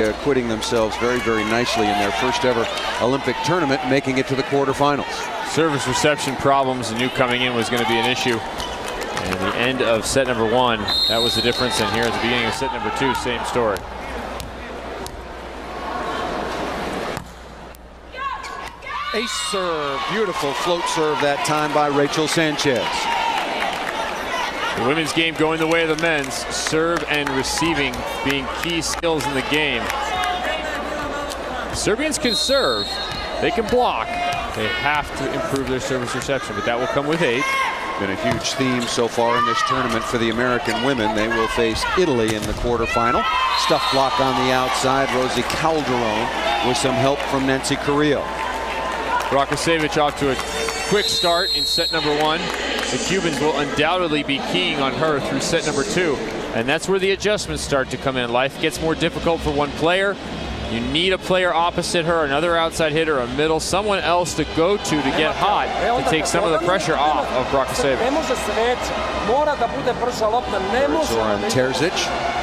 Acquitting themselves very, very nicely in their first ever Olympic tournament, making it to the quarterfinals. Service reception problems and knew coming in was going to be an issue. And the end of set number 1, that was the difference. And here at the beginning of set number 2, same story. Ace serve, beautiful float serve that time by Rachel Sanchez. The women's game going the way of the men's. Serve and receiving being key skills in the game. Serbians can serve, they can block. They have to improve their service reception, but that will come with age. Been a huge theme so far in this tournament for the American women. They will face Italy in the quarterfinal. Stuff block on the outside. Rosie Calderon with some help from Nancy Carrillo. Brakasevic off to a quick start in set number 1. The Cubans will undoubtedly be keying on her through set number 2. And that's where the adjustments start to come in. Life gets more difficult for one player. You need a player opposite her, another outside hitter, a middle, someone else to go to get hot to take some of the pressure off of Brakasevic. Zoran Terzic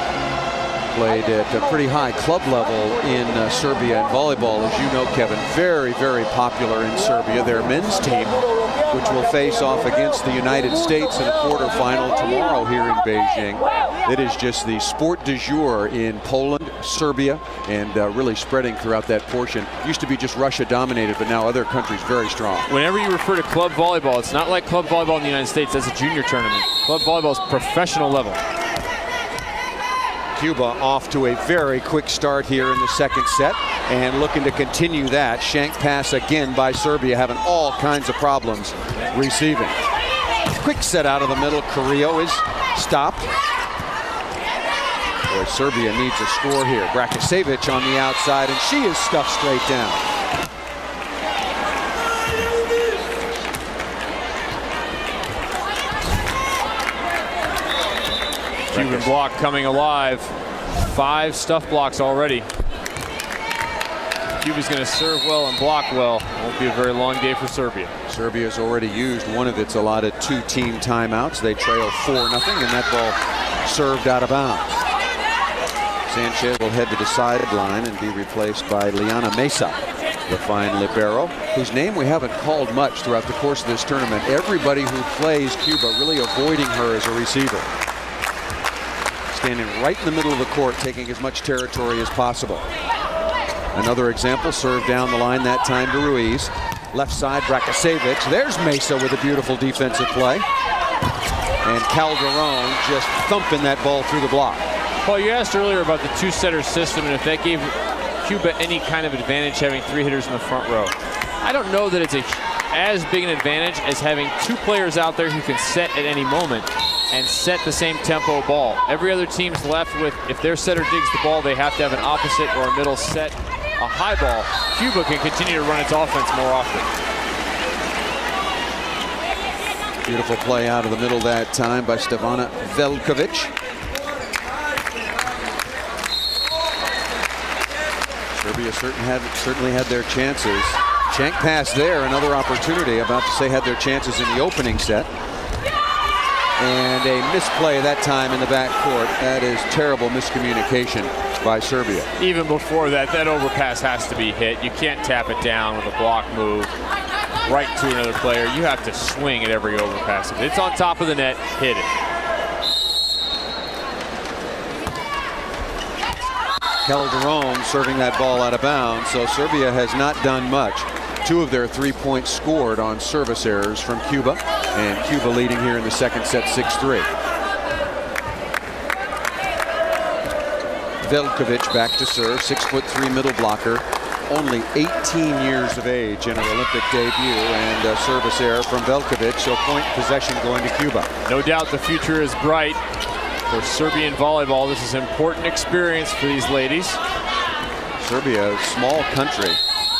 played at a pretty high club level in Serbia in volleyball. As you know, Kevin, very, very popular in Serbia. Their men's team, which will face off against the United States in a quarterfinal tomorrow here in Beijing. It is just the sport du jour in Poland, Serbia, and really spreading throughout that portion. Used to be just Russia dominated, but now other countries very strong. Whenever you refer to club volleyball, it's not like club volleyball in the United States. That's a junior tournament. Club volleyball is professional level. Cuba off to a very quick start here in the second set and looking to continue that. Shank pass again by Serbia, having all kinds of problems receiving. Quick set out of the middle. Carrillo is stopped. Boy, Serbia needs a score here. Brakasevic on the outside, and she is stuffed straight down. Cuban block coming alive. 5 stuff blocks already. Cuba's going to serve well and block well. Won't be a very long day for Serbia. Serbia's already used one of its allotted 2 team timeouts. They trail 4-0, and that ball served out of bounds. Sanchez will head to the sideline and be replaced by Liana Mesa, the fine libero, whose name we haven't called much throughout the course of this tournament. Everybody who plays Cuba really avoiding her as a receiver. Standing right in the middle of the court, taking as much territory as possible. Another example, serve down the line, that time to Ruiz. Left side, Brakasevic. There's Mesa with a beautiful defensive play. And Calderon just thumping that ball through the block. Paul, you asked earlier about the 2-setter system and if that gave Cuba any kind of advantage having 3 hitters in the front row. I don't know that it's as big an advantage as having 2 players out there who can set at any moment and set the same tempo ball. Every other team's left with, if their setter digs the ball, they have to have an opposite or a middle set, a high ball. Cuba can continue to run its offense more often. Beautiful play out of the middle that time by Stevana Veljkovic. Serbia certainly had their chances. Shank pass there, another opportunity. About to say had their chances in the opening set. And a misplay that time in the backcourt. That is terrible miscommunication by Serbia. Even before that, that overpass has to be hit. You can't tap it down with a block move right to another player. You have to swing at every overpass. If it's on top of the net, hit it. Calderon serving that ball out of bounds, so Serbia has not done much. 2 of their 3 points scored on service errors from Cuba, and Cuba leading here in the second set 6-3. Veljkovic back to serve, 6'3" middle blocker, only 18 years of age in her Olympic debut, and a service error from Veljkovic, so point possession going to Cuba. No doubt the future is bright for Serbian volleyball. This is an important experience for these ladies. Serbia, a small country.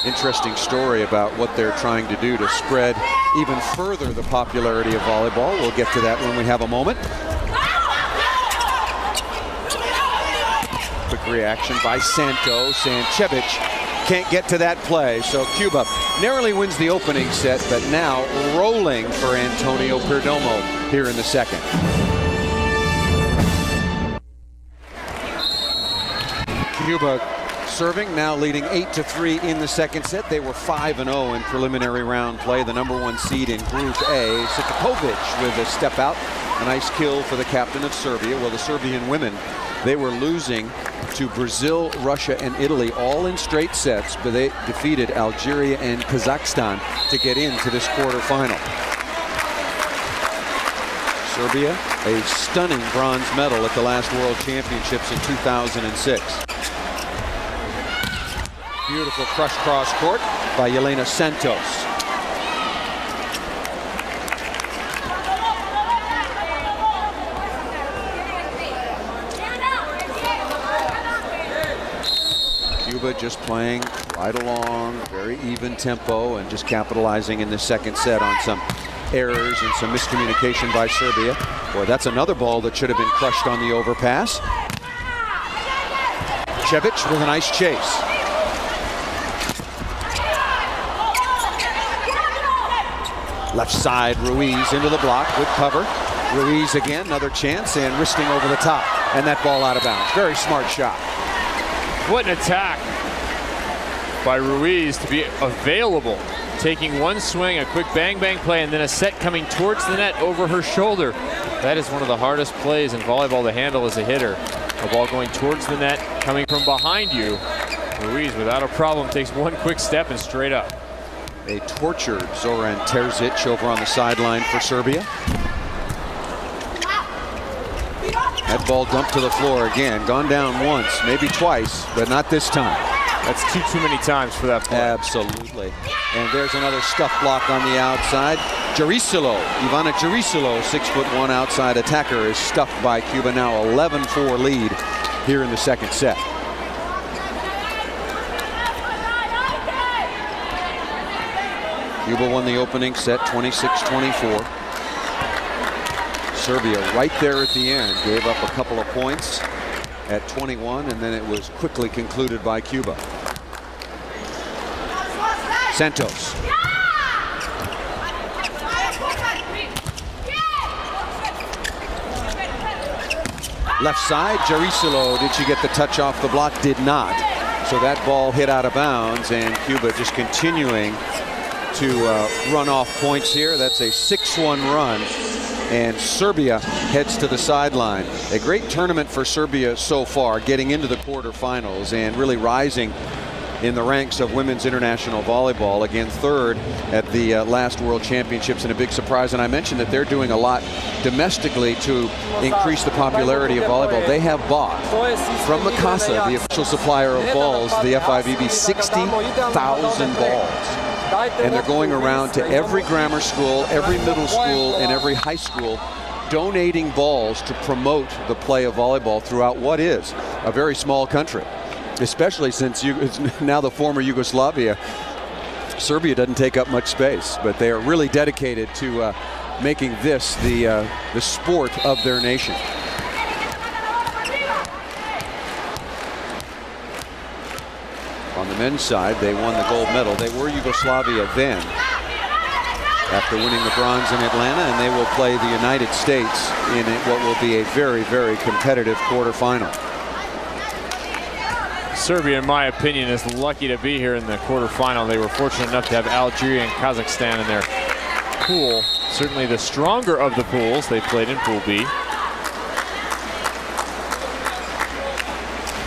Interesting story about what they're trying to do to spread even further the popularity of volleyball. We'll get to that when we have a moment. Quick reaction by Santo. Sanchevic can't get to that play, so Cuba narrowly wins the opening set, but now rolling for Antonio Perdomo here in the second. Cuba serving, now leading 8-3 in the second set. They were 5-0 in preliminary round play. The #1 seed in Group A, Sitokovic with a step out. A nice kill for the captain of Serbia. Well, the Serbian women, they were losing to Brazil, Russia, and Italy, all in straight sets, but they defeated Algeria and Kazakhstan to get into this quarterfinal. Serbia, a stunning bronze medal at the last World Championships in 2006. Beautiful crush cross court by Jelena Santos. Cuba just playing right along, very even tempo, and just capitalizing in the second set on some errors and some miscommunication by Serbia. Boy, that's another ball that should have been crushed on the overpass. Cevic with a nice chase. Left side, Ruiz into the block, good cover. Ruiz again, another chance, and wristing over the top, and that ball out of bounds. Very smart shot. What an attack by Ruiz to be available. Taking one swing, a quick bang-bang play, and then a set coming towards the net over her shoulder. That is one of the hardest plays in volleyball to handle as a hitter. A ball going towards the net, coming from behind you. Ruiz, without a problem, takes one quick step and straight up. A tortured Zoran Terzic over on the sideline for Serbia. That ball dumped to the floor again. Gone down once, maybe twice, but not this time. That's too many times for that play. Absolutely. And there's another stuff block on the outside. Jarisilo, Ivana Jarisilo, 6'1" outside attacker, is stuffed by Cuba. Now 11-4 lead here in the second set. Cuba won the opening set 26-24. Serbia right there at the end gave up a couple of points at 21, and then it was quickly concluded by Cuba. Santos. Left side, Jarisilo, did she get the touch off the block? Did not. So that ball hit out of bounds, and Cuba just continuing to run off points here. That's a 6-1 run, and Serbia heads to the sideline. A great tournament for Serbia so far, getting into the quarterfinals and really rising in the ranks of women's international volleyball. Again, third at the last World Championships, and a big surprise. And I mentioned that they're doing a lot domestically to increase the popularity of volleyball. They have bought from Mikasa, the official supplier of balls, the FIVB, 60,000 balls. And they're going around to every grammar school, every middle school, and every high school, donating balls to promote the play of volleyball throughout what is a very small country, especially since it's now the former Yugoslavia. Serbia doesn't take up much space, but they are really dedicated to making this the sport of their nation. On the men's side, they won the gold medal. They were Yugoslavia then, after winning the bronze in Atlanta, and they will play the United States in what will be a very, very competitive quarterfinal. Serbia, in my opinion, is lucky to be here in the quarterfinal. They were fortunate enough to have Algeria and Kazakhstan in their pool. Certainly the stronger of the pools. They played in Pool B.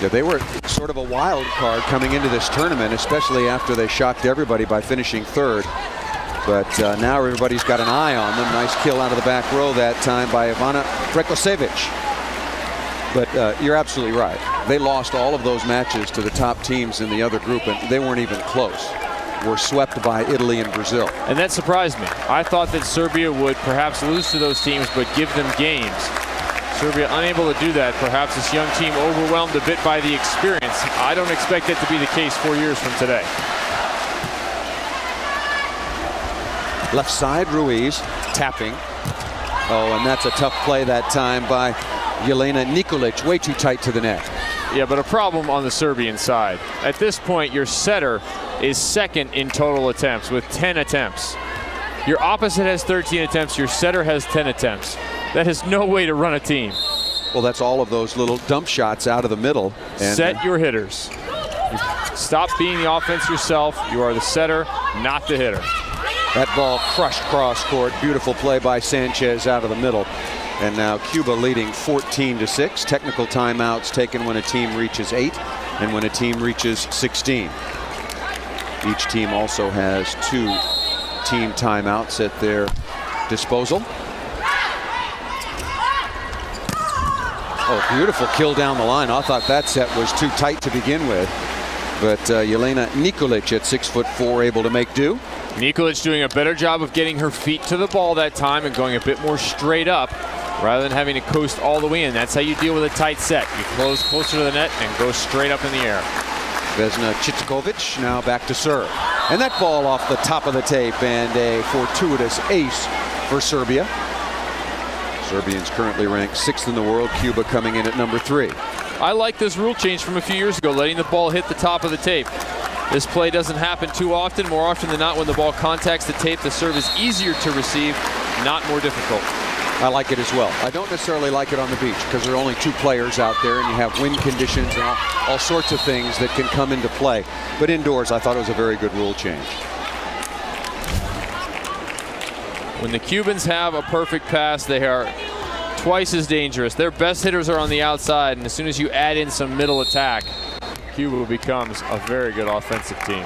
Yeah, they were sort of a wild card coming into this tournament, especially after they shocked everybody by finishing third. But now everybody's got an eye on them. Nice kill out of the back row that time by Ivana Prekosevic. But you're absolutely right. They lost all of those matches to the top teams in the other group, and they weren't even close. Were swept by Italy and Brazil. And that surprised me. I thought that Serbia would perhaps lose to those teams, but give them games. Serbia unable to do that. Perhaps this young team overwhelmed a bit by the experience. I don't expect that to be the case 4 years from today. Left side, Ruiz tapping. Oh, and that's a tough play that time by Jelena Nikolic, way too tight to the net. Yeah, but a problem on the Serbian side. At this point, your setter is second in total attempts with 10 attempts. Your opposite has 13 attempts, your setter has 10 attempts. That is no way to run a team. Well, that's all of those little dump shots out of the middle. And set your hitters. Stop being the offense yourself. You are the setter, not the hitter. That ball crushed cross court. Beautiful play by Sanchez out of the middle. And now Cuba leading 14-6. Technical timeouts taken when a team reaches 8 and when a team reaches 16. Each team also has 2 team timeouts at their disposal. Oh, beautiful kill down the line. I thought that set was too tight to begin with. But Jelena Nikolic at 6'4", able to make do. Nikolic doing a better job of getting her feet to the ball that time and going a bit more straight up rather than having to coast all the way in. That's how you deal with a tight set. You close closer to the net and go straight up in the air. Vesna Citkovic now back to serve. And that ball off the top of the tape and a fortuitous ace for Serbia. Serbians currently ranked 6th in the world. Cuba coming in at number 3. I like this rule change from a few years ago, letting the ball hit the top of the tape. This play doesn't happen too often. More often than not, when the ball contacts the tape, the serve is easier to receive, not more difficult. I like it as well. I don't necessarily like it on the beach because there are only 2 players out there and you have wind conditions and all sorts of things that can come into play. But indoors, I thought it was a very good rule change. When the Cubans have a perfect pass, they are twice as dangerous. Their best hitters are on the outside, and as soon as you add in some middle attack, Cuba becomes a very good offensive team.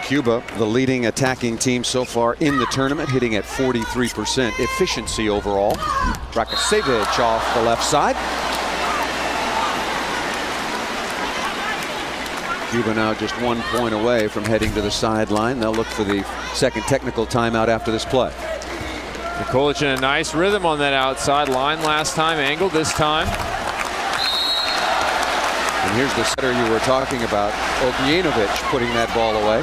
Cuba, the leading attacking team so far in the tournament, hitting at 43% efficiency overall. Drakosevic off the left side. Cuba now just 1 point away from heading to the sideline. They'll look for the second technical timeout after this play. Nikolic in a nice rhythm on that outside line last time, angled this time. And here's the setter you were talking about, Ognjenovic, putting that ball away.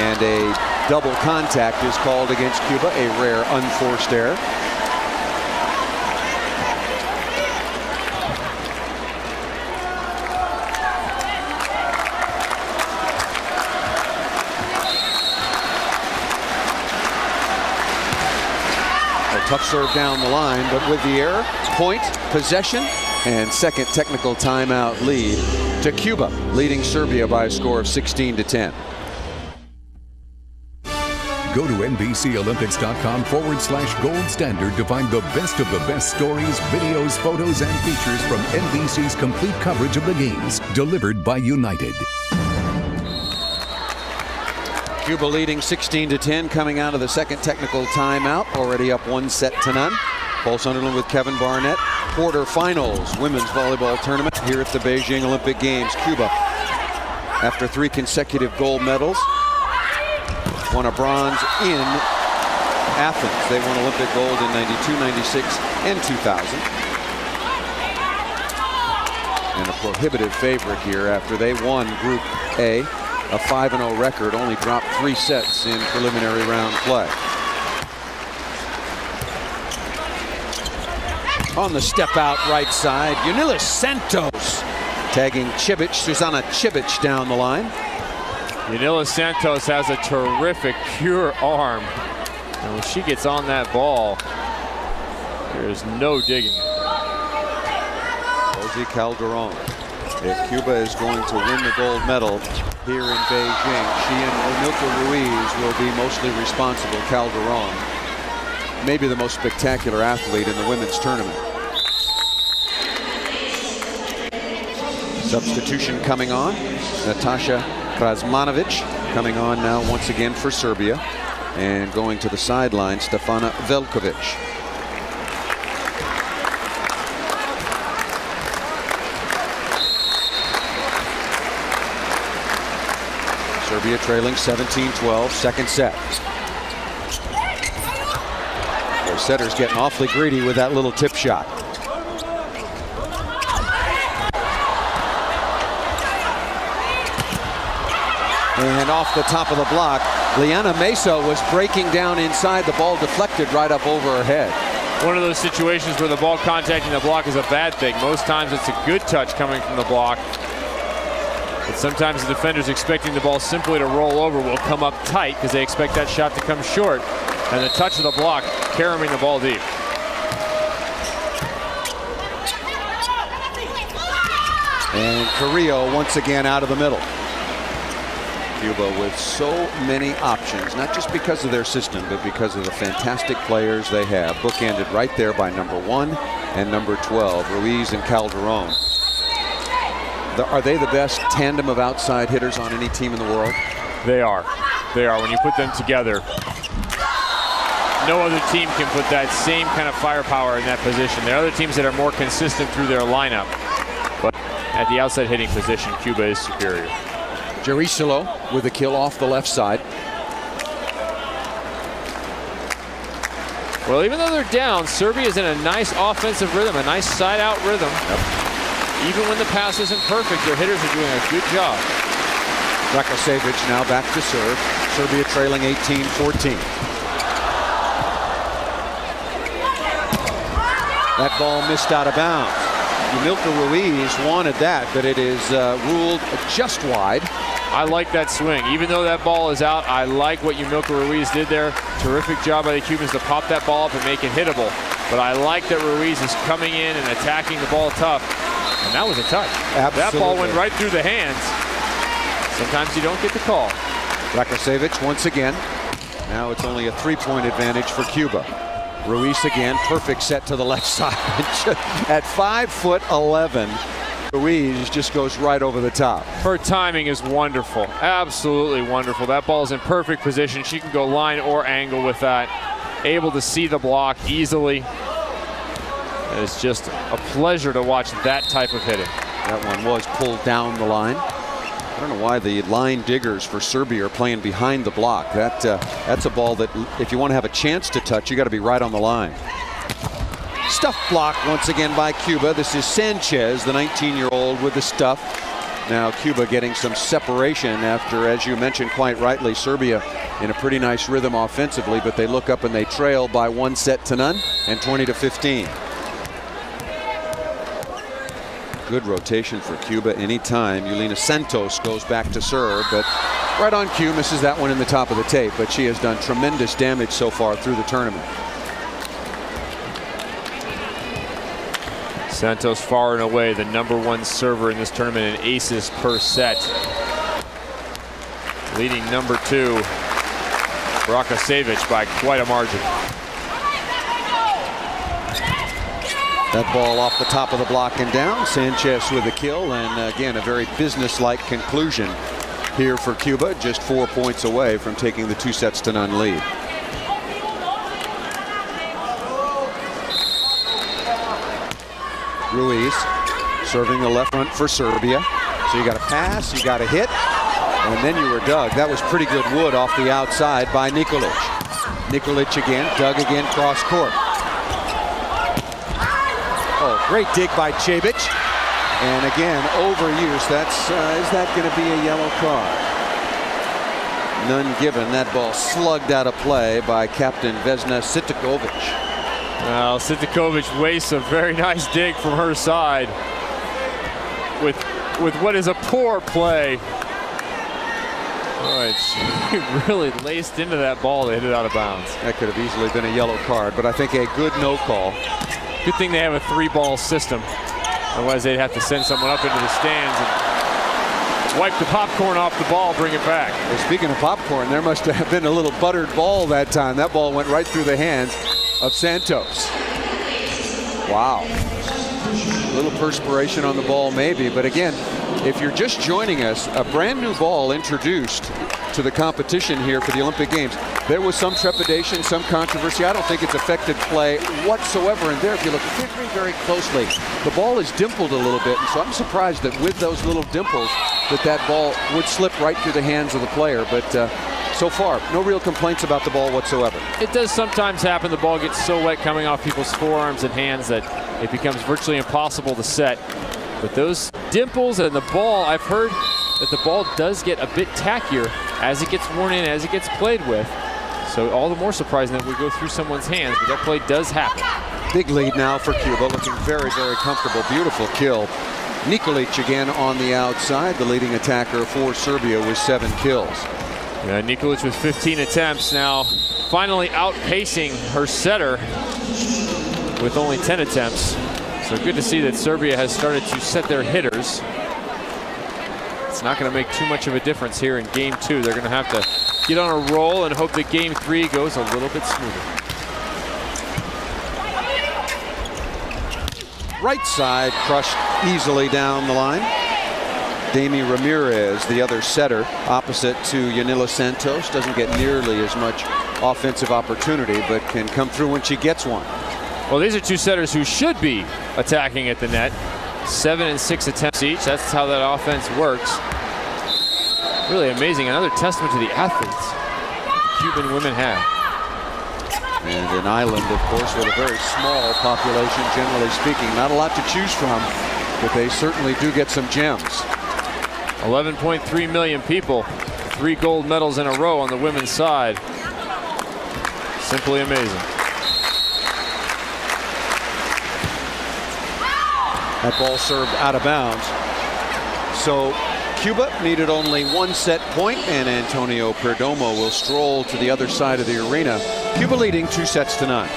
And a double contact is called against Cuba, a rare unforced error. Tough serve down the line, but with the error, point, possession, and second technical timeout lead to Cuba, leading Serbia by a score of 16-10. Go to NBCOlympics.com/gold standard to find the best of the best stories, videos, photos, and features from NBC's complete coverage of the games, delivered by United. Cuba leading 16-10 coming out of the second technical timeout, already up 1-0. Paul Sunderland with Kevin Barnett. Quarterfinals women's volleyball tournament here at the Beijing Olympic Games. Cuba, after 3 consecutive gold medals, won a bronze in Athens. They won Olympic gold in 92, 96, and 2000. And a prohibitive favorite here after they won Group A. A 5-0 record, only dropped 3 sets in preliminary round play. On the step out right side, Yunilis Santos tagging Cibic, Susana Cibic down the line. Yunilis Santos has a terrific pure arm. And when she gets on that ball, there is no digging. Rosie Calderon. If Cuba is going to win the gold medal here in Beijing, she and Onilka Ruiz will be mostly responsible. Calderon, maybe the most spectacular athlete in the women's tournament. Substitution coming on. Natasha Krasmanovic coming on now once again for Serbia. And going to the sideline, Stefana Velkovic. Serbia trailing 17-12, second set. Their setter's getting awfully greedy with that little tip shot. And off the top of the block, Liana Mesa was breaking down inside. The ball deflected right up over her head. One of those situations where the ball contacting the block is a bad thing. Most times it's a good touch coming from the block. But sometimes the defenders expecting the ball simply to roll over will come up tight because they expect that shot to come short. And the touch of the block carrying the ball deep. And Carrillo once again out of the middle. Cuba with so many options, not just because of their system, but because of the fantastic players they have. Bookended right there by number 1 and number 12, Ruiz and Calderon. Are they the best tandem of outside hitters on any team in the world? They are. They are. When you put them together, no other team can put that same kind of firepower in that position. There are other teams that are more consistent through their lineup, but at the outside hitting position, Cuba is superior. Jerisilo with a kill off the left side. Well, even though they're down, Serbia is in a nice offensive rhythm, a nice side-out rhythm. Yep. Even when the pass isn't perfect, their hitters are doing a good job. Rakosevic now back to serve. Serbia trailing 18-14. That ball missed out of bounds. Yumilka Ruiz wanted that, but it is ruled just wide. I like that swing. Even though that ball is out, I like what Yumilka Ruiz did there. Terrific job by the Cubans to pop that ball up and make it hittable. But I like that Ruiz is coming in and attacking the ball tough. And that was a touch. Absolutely. That ball went right through the hands. Sometimes you don't get the call. Rakosevic once again. Now it's only a 3-point advantage for Cuba. Ruiz again, perfect set to the left side. At 5'11", Ruiz just goes right over the top. Her timing is wonderful, absolutely wonderful. That ball's in perfect position. She can go line or angle with that. Able to see the block easily. It's just a pleasure to watch that type of hitting. That one was pulled down the line. I don't know why the line diggers for Serbia are playing behind the block. That's a ball that if you want to have a chance to touch, you got to be right on the line. Stuff block once again by Cuba. This is Sanchez, the 19-year-old with the stuff. Now Cuba getting some separation after, as you mentioned quite rightly, Serbia in a pretty nice rhythm offensively, but they look up and they trail by 1-0 and 20-15. Good rotation for Cuba anytime. Yelena Santos goes back to serve, but right on cue, misses that one in the top of the tape, but she has done tremendous damage so far through the tournament. Santos far and away the #1 server in this tournament in aces per set. Leading #2, Rakosevic by quite a margin. That ball off the top of the block and down. Sanchez with a kill, and again a very business-like conclusion here for Cuba, just 4 points away from taking the 2-0 lead. Ruiz serving the left front for Serbia. So you got to pass, you got to hit, and then you were dug. That was pretty good wood off the outside by Nikolic. Nikolic again, dug again, cross court. Oh, great dig by Cebic. And again, overuse. Is that going to be a yellow card? None given. That ball slugged out of play by Captain Vesna Sitikovic. Well, Sitikovic wastes a very nice dig from her side with what is a poor play. Oh, she really laced into that ball to hit it out of bounds. That could have easily been a yellow card, but I think a good no call. Good thing they have a 3-ball system. Otherwise, they'd have to send someone up into the stands and wipe the popcorn off the ball, bring it back. Well, speaking of popcorn, there must have been a little buttered ball that time. That ball went right through the hands of Santos. Wow. A little perspiration on the ball maybe, but again, if you're just joining us, a brand new ball introduced to the competition here for the Olympic Games. There was some trepidation, some controversy. I don't think it's affected play whatsoever. And there, if you look very, very closely, the ball is dimpled a little bit. And so I'm surprised that with those little dimples that ball would slip right through the hands of the player. But so far, no real complaints about the ball whatsoever. It does sometimes happen. The ball gets so wet coming off people's forearms and hands that it becomes virtually impossible to set. But those dimples and the ball, I've heard that the ball does get a bit tackier as it gets worn in, as it gets played with. So all the more surprising that we go through someone's hands, but that play does happen. Big lead now for Cuba, looking very, very comfortable. Beautiful kill. Nikolic again on the outside, the leading attacker for Serbia with 7 kills. Yeah, Nikolic with 15 attempts now, finally outpacing her setter with only 10 attempts. So good to see that Serbia has started to set their hitters. It's not going to make too much of a difference here in game 2. They're going to have to get on a roll and hope that game 3 goes a little bit smoother. Right side crushed easily down the line. Dami Ramirez, the other setter, opposite to Yanila Santos, doesn't get nearly as much offensive opportunity, but can come through when she gets one. Well, these are two setters who should be attacking at the net. 7 and 6 attempts each. That's how that offense works. Really amazing. Another testament to the athletes the Cuban women have. And an island, of course, with a very small population, generally speaking. Not a lot to choose from, but they certainly do get some gems. 11.3 million people. 3 gold medals in a row on the women's side. Simply amazing. That ball served out of bounds. So Cuba needed only 1 set point, and Antonio Perdomo will stroll to the other side of the arena. Cuba leading 2-0.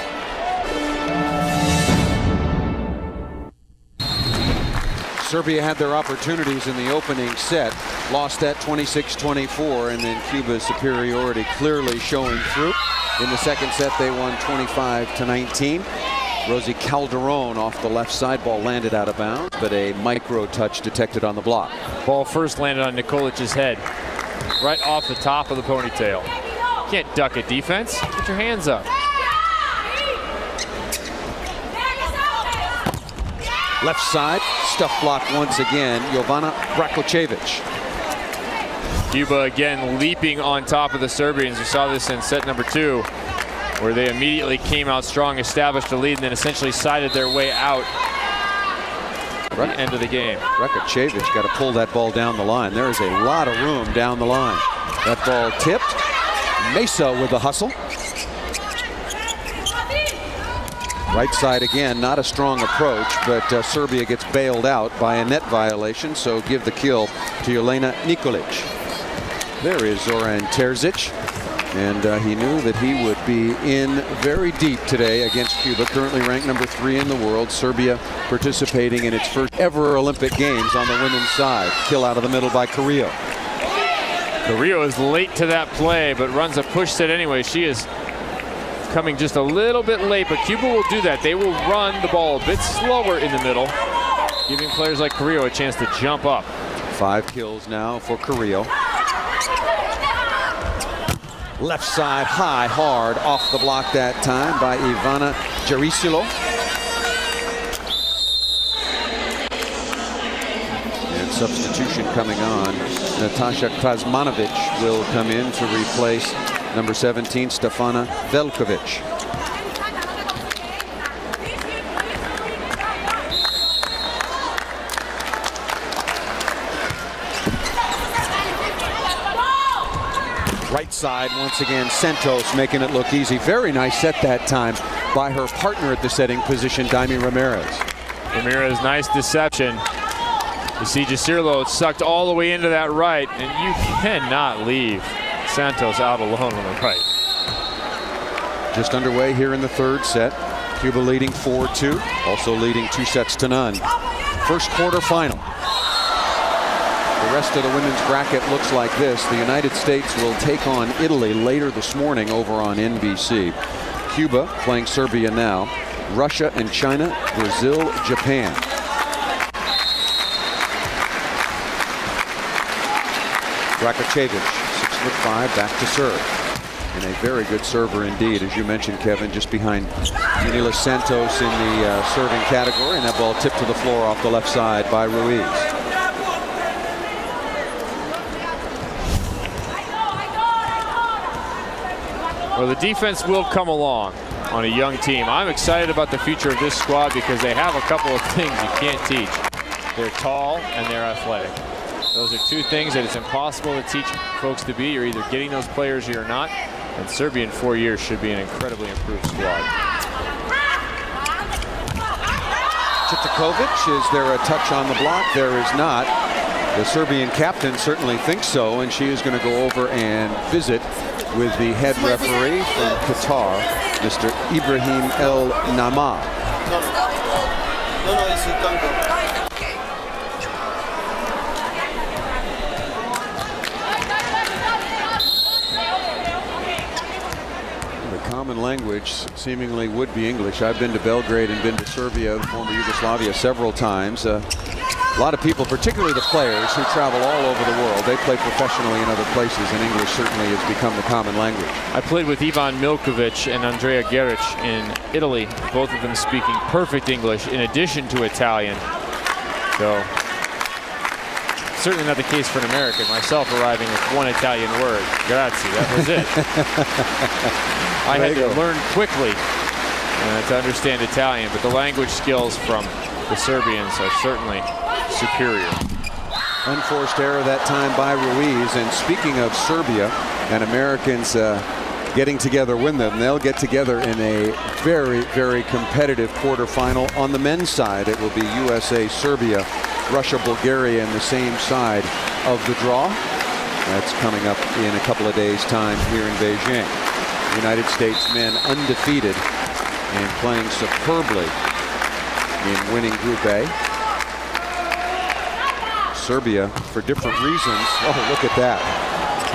Serbia had their opportunities in the opening set, lost at 26-24, and then Cuba's superiority clearly showing through. In the second set, they won 25-19. Rosie Calderon off the left side, ball landed out of bounds, but a micro touch detected on the block. Ball first landed on Nikolic's head, right off the top of the ponytail. Can't duck a defense. Put your hands up. Left side, stuff block once again, Jovana Brakocevic. Cuba again leaping on top of the Serbians. We saw this in set number 2, where they immediately came out strong, established a lead, and then essentially sided their way out at the end of the game. Brakocevic got to pull that ball down the line. There is a lot of room down the line. That ball tipped. Mesa with the hustle. Right side again, not a strong approach, but Serbia gets bailed out by a net violation, so give the kill to Jelena Nikolic. There is Zoran Terzic, and he knew that he would be in very deep today against Cuba, currently ranked number 3 in the world. Serbia participating in its first ever Olympic Games on the women's side. Kill out of the middle by Carrillo. Carrillo is late to that play, but runs a push set anyway. She is coming just a little bit late, but Cuba will do that. They will run the ball a bit slower in the middle, giving players like Carrillo a chance to jump up. 5 kills now for Carrillo. Left side, high, hard, off the block that time by Ivana Jarisilo. And substitution coming on. Natasha Krazmanovic will come in to replace number 17, Stefana Velkovic. Right side, once again, Santos making it look easy. Very nice set that time by her partner at the setting position, Dami Ramirez. Ramirez, nice deception. You see Jasirlo sucked all the way into that right, and you cannot leave Santos out alone on the right. Just underway here in the third set. Cuba leading 4-2, also leading 2-0. First quarter final. The rest of the women's bracket looks like this. The United States will take on Italy later this morning over on NBC. Cuba playing Serbia now. Russia and China, Brazil, Japan. Brakocevic, 6'5", back to serve. And a very good server indeed, as you mentioned, Kevin, just behind Yanila Santos in the serving category, and that ball tipped to the floor off the left side by Ruiz. Well, the defense will come along on a young team. I'm excited about the future of this squad because they have a couple of things you can't teach. They're tall and they're athletic. Those are 2 things that it's impossible to teach folks to be. You're either getting those players or you're not. And Serbia in 4 years should be an incredibly improved squad. Chitakovic, is there a touch on the block? There is not. The Serbian captain certainly thinks so, and she is going to go over and visit with the head referee from Qatar, Mr. Ibrahim El Nama. common language seemingly would be English. I've been to Belgrade and been to Serbia, former Yugoslavia, several times. A lot of people, particularly the players, who travel all over the world. They play professionally in other places, and English certainly has become the common language. I played with Ivan Milkovic and Andrea Geric in Italy, both of them speaking perfect English in addition to Italian. So certainly not the case for an American. Myself arriving with one Italian word, grazie, that was it. I had to learn quickly to understand Italian, but the language skills from the Serbians are certainly superior. Unforced error that time by Ruiz. And speaking of Serbia and Americans getting together with them, they'll get together in a very, very competitive quarterfinal. On the men's side, it will be USA, Serbia, Russia, Bulgaria in the same side of the draw. That's coming up in a couple of days' time here in Beijing. United States men undefeated and playing superbly in winning Group A. Serbia, for different reasons. Oh, look at that.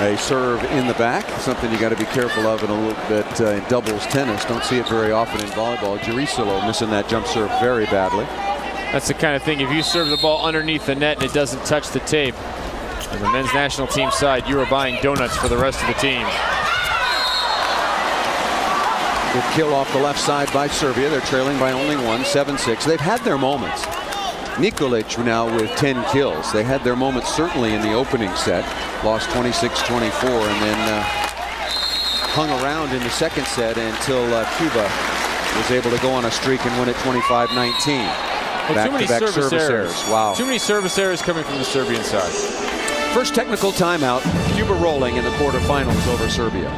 A serve in the back, something you got to be careful of in a little bit in doubles tennis. Don't see it very often in volleyball. Jerisilo missing that jump serve very badly. That's the kind of thing, if you serve the ball underneath the net and it doesn't touch the tape, on the men's national team side, you are buying donuts for the rest of the team. Good kill off the left side by Serbia. They're trailing by only one, 7-6. They've had their moments. Nikolic now with 10 kills. They had their moments certainly in the opening set. Lost 26-24 and then hung around in the second set until Cuba was able to go on a streak and win at 25-19. Well, too many service errors. Wow. Too many service errors coming from the Serbian side. First technical timeout. Cuba rolling in the quarterfinals over Serbia.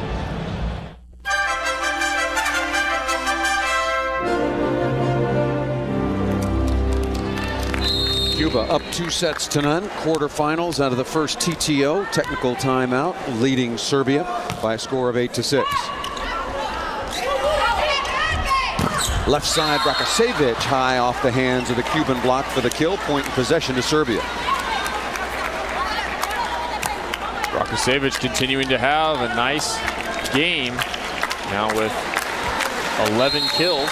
Cuba up 2-0. Quarterfinals out of the first TTO. Technical timeout, leading Serbia by a score of 8-6. Left side, Brakasevic high off the hands of the Cuban block for the kill. Point in possession to Serbia. Brakasevic continuing to have a nice game now with 11 kills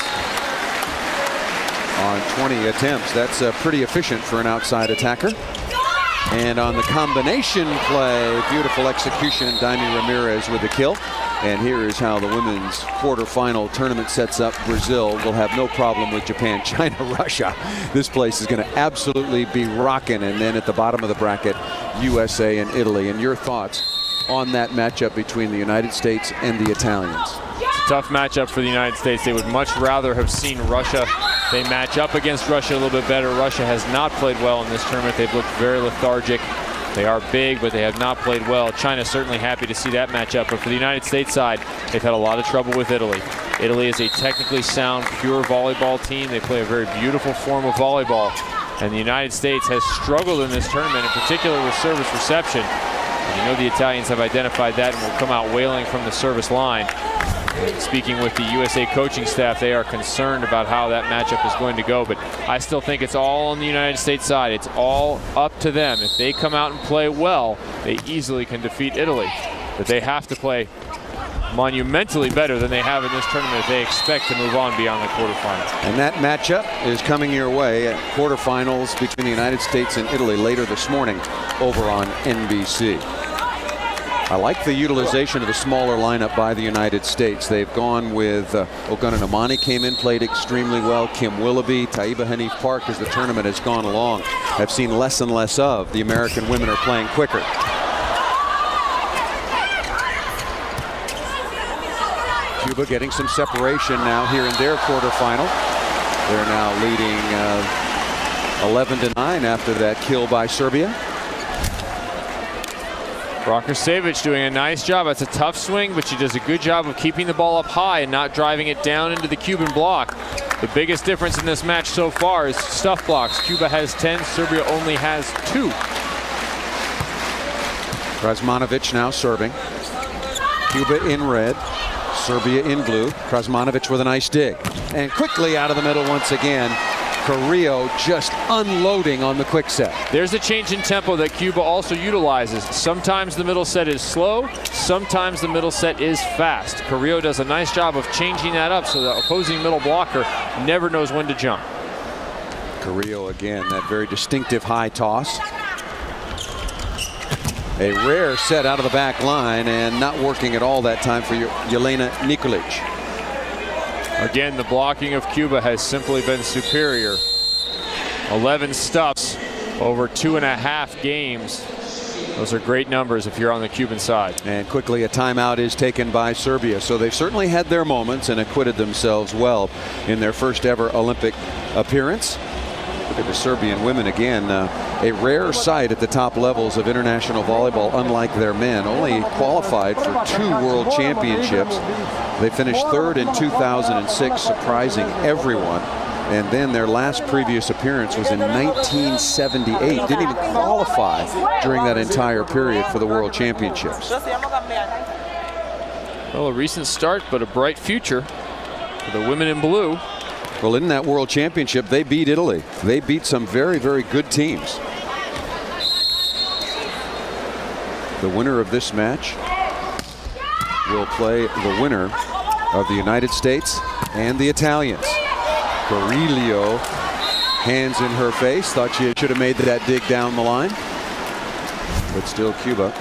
on 20 attempts. That's pretty efficient for an outside attacker. And on the combination play, beautiful execution, Daimi Ramirez with the kill. And here is how the women's quarterfinal tournament sets up. Brazil will have no problem with Japan, China, Russia. This place is going to absolutely be rocking. And then at the bottom of the bracket, USA and Italy. And your thoughts on that matchup between the United States and the Italians? It's a tough matchup for the United States. They would much rather have seen Russia. They match up against Russia a little bit better. Russia has not played well in this tournament. They've looked very lethargic. They are big, but they have not played well. China's certainly happy to see that matchup. But for the United States side, they've had a lot of trouble with Italy. Italy is a technically sound, pure volleyball team. They play a very beautiful form of volleyball. And the United States has struggled in this tournament, in particular with service reception. And you know the Italians have identified that and will come out wailing from the service line. And speaking with the USA coaching staff, they are concerned about how that matchup is going to go. But I still think it's all on the United States side. It's all up to them. If they come out and play well, they easily can defeat Italy. But they have to play monumentally better than they have in this tournament if they expect to move on beyond the quarterfinals. And that matchup is coming your way at quarterfinals between the United States and Italy later this morning over on NBC. I like the utilization of the smaller lineup by the United States. They've gone with Ogunna Amani came in, played extremely well. Kim Willoughby, Taiba Hanif Park, as the tournament has gone along, have seen less and less of. The American women are playing quicker. Cuba getting some separation now here in their quarterfinal. They're now leading 11-9 after that kill by Serbia. Brakasevic doing a nice job. That's a tough swing, but she does a good job of keeping the ball up high and not driving it down into the Cuban block. The biggest difference in this match so far is stuff blocks. Cuba has 10, Serbia only has 2. Krasmanovic now serving. Cuba in red, Serbia in blue. Krasmanovic with a nice dig. And quickly out of the middle once again. Carrillo just unloading on the quick set. There's a change in tempo that Cuba also utilizes. Sometimes the middle set is slow, sometimes the middle set is fast. Carrillo does a nice job of changing that up so the opposing middle blocker never knows when to jump. Carrillo again, that very distinctive high toss. A rare set out of the back line and not working at all that time for Jelena Nikolic. Again, the blocking of Cuba has simply been superior. 11 stuffs over 2.5 games. Those are great numbers if you're on the Cuban side. And quickly a timeout is taken by Serbia. So they've certainly had their moments and acquitted themselves well in their first ever Olympic appearance. Look at the Serbian women again. A rare sight at the top levels of international volleyball, unlike their men. Only qualified for 2 world championships. They finished 3rd in 2006, surprising everyone. And then their last previous appearance was in 1978. Didn't even qualify during that entire period for the World Championships. Well, a recent start, but a bright future for the women in blue. Well, in that World Championship, they beat Italy. They beat some very, very good teams. The winner of this match will play the winner of the United States and the Italians. Carrillo, hands in her face, thought she should have made that dig down the line. But still Cuba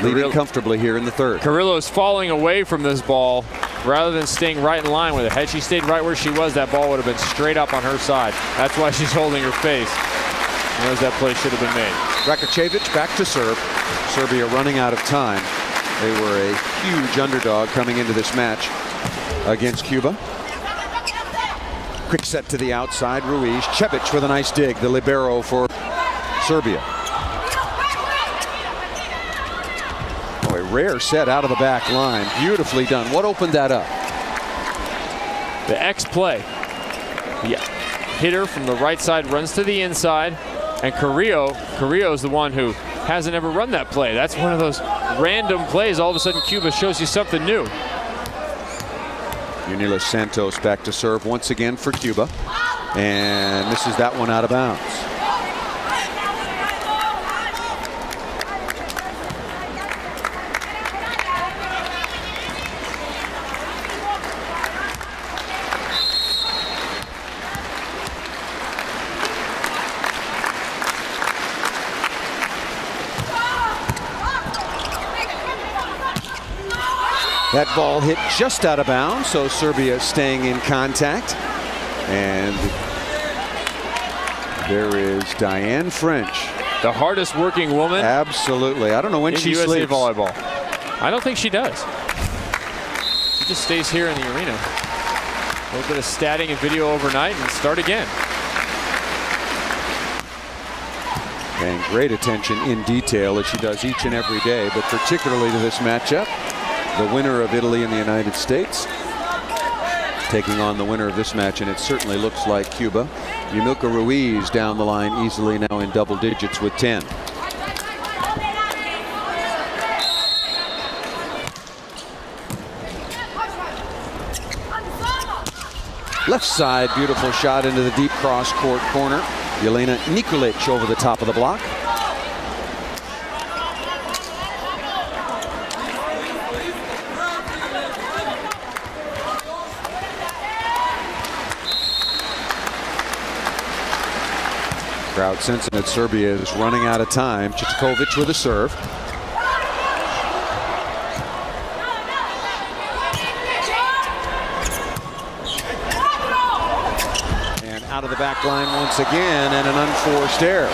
leading comfortably here in the third. Carrillo is falling away from this ball rather than staying right in line with it. Had she stayed right where she was, that ball would have been straight up on her side. That's why she's holding her face. Knows that play should have been made. Rakočević back to serve. Serbia running out of time. They were a huge underdog coming into this match against Cuba. Quick set to the outside. Ruiz. Cevic with a nice dig. The libero for Serbia. Oh, a rare set out of the back line. Beautifully done. What opened that up? The X play. The hitter from the right side runs to the inside. And Carrillo's the one who hasn't ever run that play. That's one of those random plays. All of a sudden, Cuba shows you something new. Yunilis Santos back to serve once again for Cuba. And misses that one out of bounds. That ball hit just out of bounds, so Serbia staying in contact. And there is Diane French. The hardest working woman. Absolutely. I don't know when she USA sleeps. volleyball. I don't think she does. She just stays here in the arena. A little bit of statting and video overnight and start again. And great attention in detail as she does each and every day, but particularly to this matchup. The winner of Italy and the United States taking on the winner of this match, and it certainly looks like Cuba. Yumilka Ruiz down the line easily now in double digits with 10. Left side, beautiful shot into the deep cross court corner. Jelena Nikolic over the top of the block. Crowd sensing that Serbia is running out of time. Cvikovic with a serve. And out of the back line once again, and an unforced error.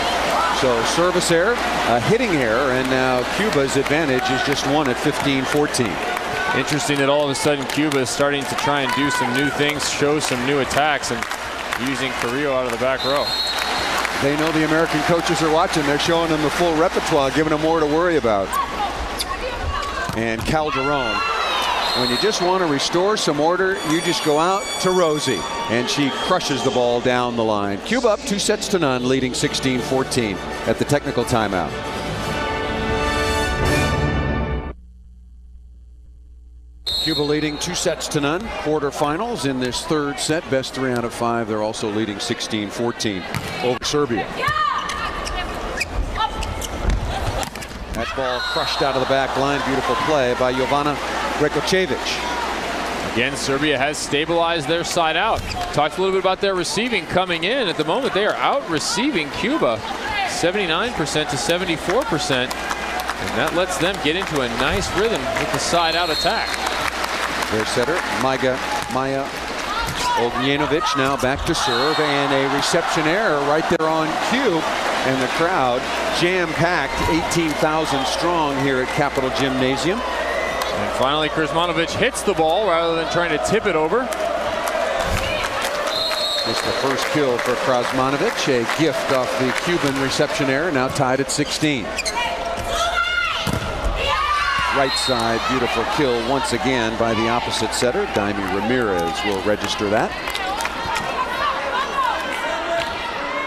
So service error, a hitting error, and now Cuba's advantage is just 1 at 15-14. Interesting that all of a sudden Cuba is starting to try and do some new things, show some new attacks, and using Carrillo out of the back row. They know the American coaches are watching. They're showing them the full repertoire, giving them more to worry about. And Calderon, when you just want to restore some order, you just go out to Rosie. And she crushes the ball down the line. Cuba up 2-0, leading 16-14 at the technical timeout. Cuba leading 2-0. Quarterfinals in this third set. Best 3 out of 5. They're also leading 16-14 over Serbia. That ball crushed out of the back line. Beautiful play by Jovana Brekocevic. Again, Serbia has stabilized their side out. Talked a little bit about their receiving coming in. At the moment, they are out receiving Cuba 79% to 74%. And that lets them get into a nice rhythm with the side out attack. Their setter, Maya Ognjenovic, now back to serve, and a reception error right there on cue. And the crowd jam-packed, 18,000 strong here at Capitol Gymnasium. And finally, Krsmanovic hits the ball rather than trying to tip it over. It's the first kill for Krsmanovic, a gift off the Cuban reception error, now tied at 16. Right side, beautiful kill once again by the opposite setter. Daimi Ramirez will register that.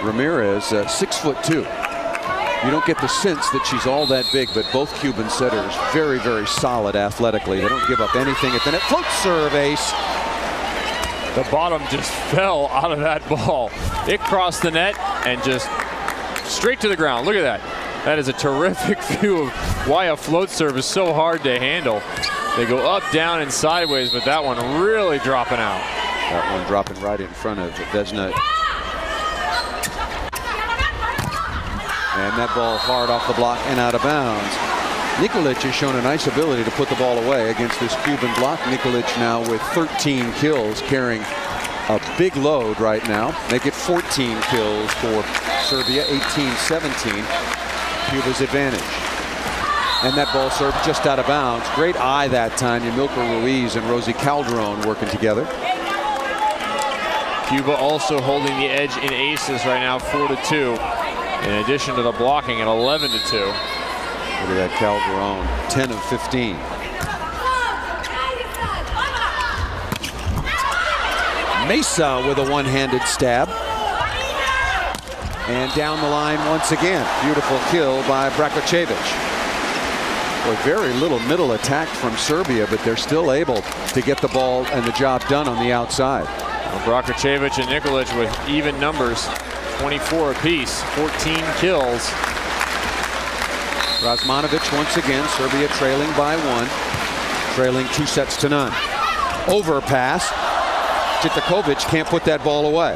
Ramirez, 6'2". You don't get the sense that she's all that big, but both Cuban setters very, very solid athletically. They don't give up anything. And then it floats serve ace. The bottom just fell out of that ball. It crossed the net and just straight to the ground. Look at that. That is a terrific view of why a float serve is so hard to handle. They go up, down, and sideways, but that one really dropping out. That one dropping right in front of Vesna. And that ball hard off the block and out of bounds. Nikolic has shown a nice ability to put the ball away against this Cuban block. Nikolic now with 13 kills, carrying a big load right now. Make it 14 kills for Serbia, 18-17. Cuba's advantage. And that ball served just out of bounds. Great eye that time. Yamilka Ruiz and Rosie Calderon working together. Cuba also holding the edge in aces right now, 4-2. In addition to the blocking at 11-2. Look at that Calderon, 10 of 15. Mesa with a one-handed stab. And down the line once again. Beautiful kill by Brekocevic. Boy, very little middle attack from Serbia, but they're still able to get the ball and the job done on the outside. Well, Brekocevic and Nikolic with even numbers. 24 apiece, 14 kills. Krsmanovic once again, Serbia trailing by 1, trailing 2-0. Overpass. Jitakovic can't put that ball away.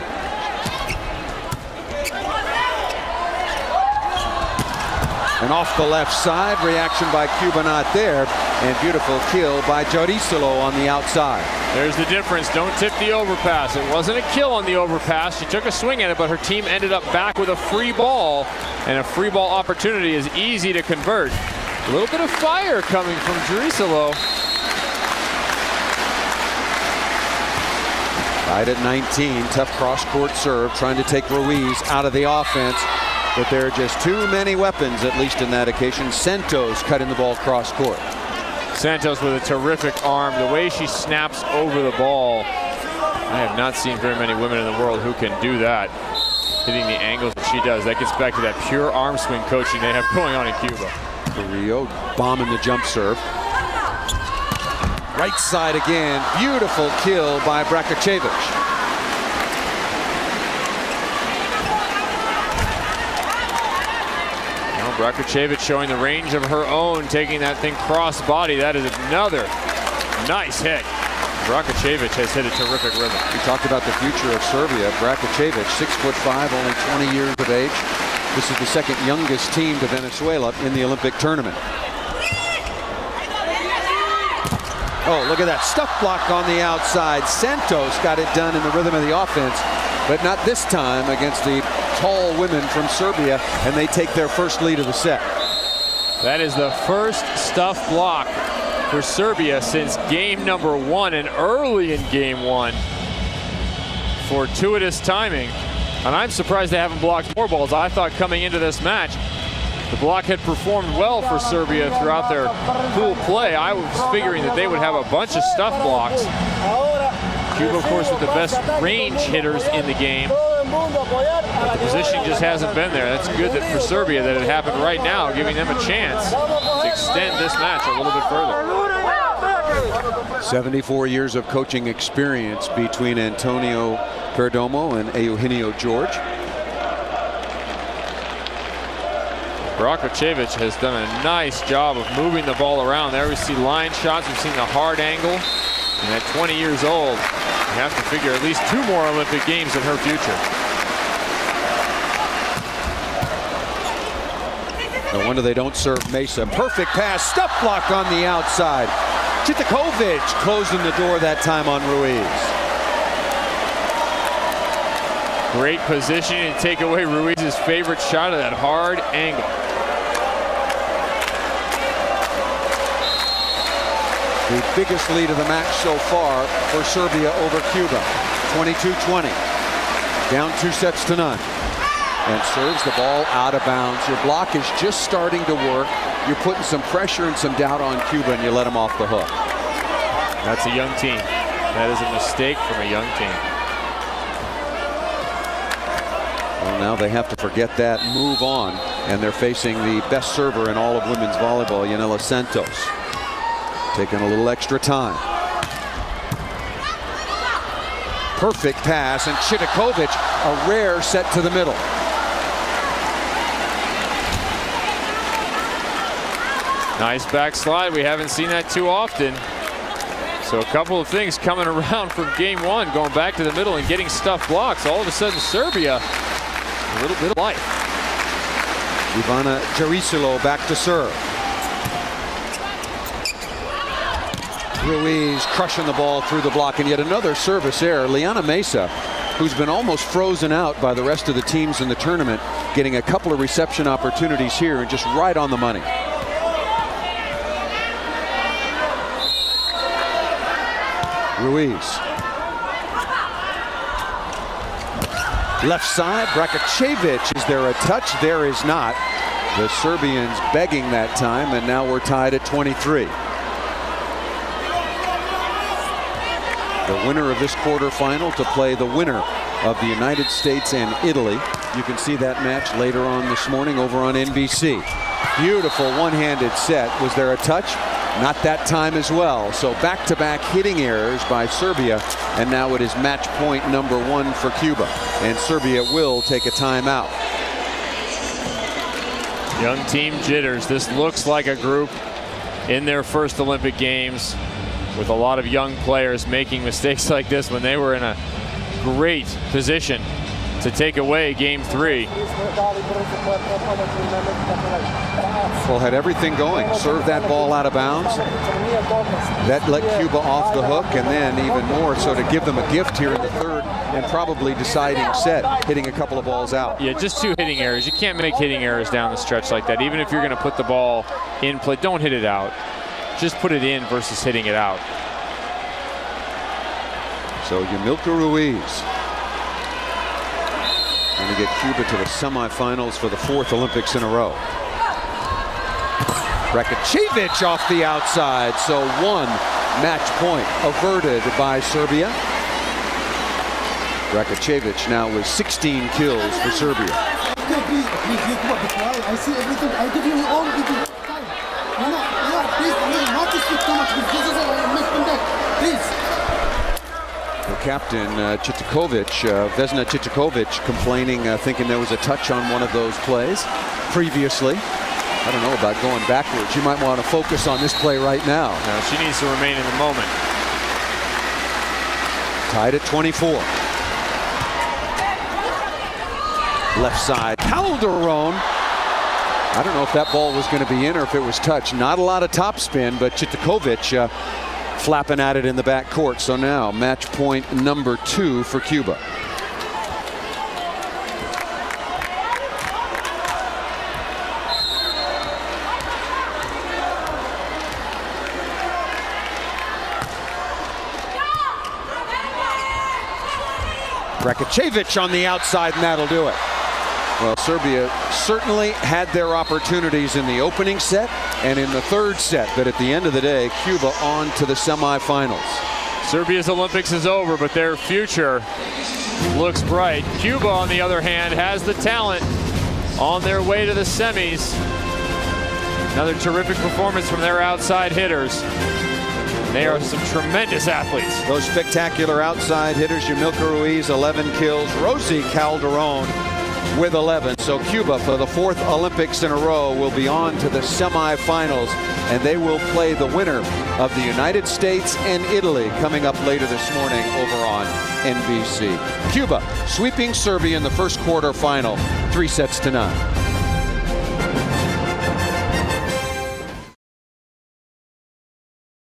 And off the left side, reaction by Cuba not there, and beautiful kill by Jorisilo on the outside. There's the difference. Don't tip the overpass. It wasn't a kill on the overpass. She took a swing at it, but her team ended up back with a free ball, and a free ball opportunity is easy to convert. A little bit of fire coming from Jorisilo. Right at 19, tough cross-court serve, trying to take Ruiz out of the offense. But there are just too many weapons, at least in that occasion. Santos cutting the ball cross-court. Santos with a terrific arm. The way she snaps over the ball. I have not seen very many women in the world who can do that. Hitting the angles that she does. That gets back to that pure arm swing coaching they have going on in Cuba. Carrillo bombing the jump serve. Right side again. Beautiful kill by Brekocevic. Brekocevic showing the range of her own, taking that thing cross body. That is another nice hit. Brekocevic has hit a terrific rhythm. We talked about the future of Serbia. Brekocevic, 6'5", only 20 years of age. This is the second youngest team to Venezuela in the Olympic tournament. Oh, look at that stuff block on the outside. Santos got it done in the rhythm of the offense, but not this time against the tall women from Serbia, and they take their first lead of the set. That is the first stuff block for Serbia since game number 1 and early in game 1. Fortuitous timing, and I'm surprised they haven't blocked more balls. I thought coming into this match, the block had performed well for Serbia throughout their pool play. I was figuring that they would have a bunch of stuff blocks. Cuba, of course, with the best range hitters in the game. But the positioning just hasn't been there. That's good that for Serbia that it happened right now, giving them a chance to extend this match a little bit further. 74 years of coaching experience between Antonio Perdomo and Eugenio George. Brakacevic has done a nice job of moving the ball around. There we see line shots. We've seen the hard angle. And at 20 years old, you have to figure at least 2 more Olympic Games in her future. No wonder they don't serve Mesa. Perfect pass, stuff block on the outside. Chitakovic closing the door that time on Ruiz. Great positioning to take away Ruiz's favorite shot of that hard angle. The biggest lead of the match so far for Serbia over Cuba. 22-20. Down 2 sets to none. And serves the ball out of bounds. Your block is just starting to work. You're putting some pressure and some doubt on Cuba, and you let them off the hook. That's a young team. That is a mistake from a young team. Well, now they have to forget that, move on, and they're facing the best server in all of women's volleyball, Yanela Santos. Taking a little extra time. Perfect pass, and Chitakovic, a rare set to the middle. Nice backslide. We haven't seen that too often. So a couple of things coming around from game 1, going back to the middle and getting stuff blocks. All of a sudden, Serbia, a little bit of life. Ivana Jarisilo back to serve. Ruiz crushing the ball through the block, and yet another service error. Liana Mesa, who's been almost frozen out by the rest of the teams in the tournament, getting a couple of reception opportunities here and just right on the money. Ruiz. Left side, Brakacevic. Is there a touch? There is not. The Serbians begging that time, and now we're tied at 23. The winner of this quarterfinal to play the winner of the United States and Italy. You can see that match later on this morning over on NBC. Beautiful one-handed set. Was there a touch? Not that time as well. So back-to-back hitting errors by Serbia, and now it is match point number 1 for Cuba, and Serbia will take a timeout. Young team jitters. This looks like a group in their first Olympic Games with a lot of young players making mistakes like this when they were in a great position to take away game 3. Well, had everything going. Served that ball out of bounds. That let Cuba off the hook, and then even more so to give them a gift here in the third and probably deciding set, hitting a couple of balls out. Yeah, just 2 hitting errors. You can't make hitting errors down the stretch like that. Even if you're going to put the ball in play, don't hit it out. Just put it in versus hitting it out. So Yamilka Ruiz going to get Cuba to the semifinals for the 4th Olympics in a row. Brakacevic off the outside, so 1 match point averted by Serbia. Brakacevic now with 16 kills for Serbia. I see everything. I give you all the time. Please, not to speak too much. This is a misconduct. Please. The captain, Chitakovic, Vesna Chitakovic, complaining, thinking there was a touch on one of those plays previously. I don't know about going backwards. You might want to focus on this play right now. No, she needs to remain in the moment. Tied at 24. Left side, Calderon. I don't know if that ball was going to be in or if it was touched. Not a lot of topspin, but Chitakovic flapping at it in the back court. So now match point number 2 for Cuba. Brakacevic on the outside, and that'll do it. Well, Serbia certainly had their opportunities in the opening set and in the third set, but at the end of the day, Cuba on to the semifinals. Serbia's Olympics is over, but their future looks bright. Cuba, on the other hand, has the talent on their way to the semis. Another terrific performance from their outside hitters. They are some tremendous athletes. Those spectacular outside hitters, Yamilka Ruiz, 11 kills. Rosie Calderon with 11. So Cuba, for the 4th Olympics in a row, will be on to the semifinals, and they will play the winner of the United States and Italy coming up later this morning over on NBC. Cuba sweeping Serbia in the first quarter final, 3-0.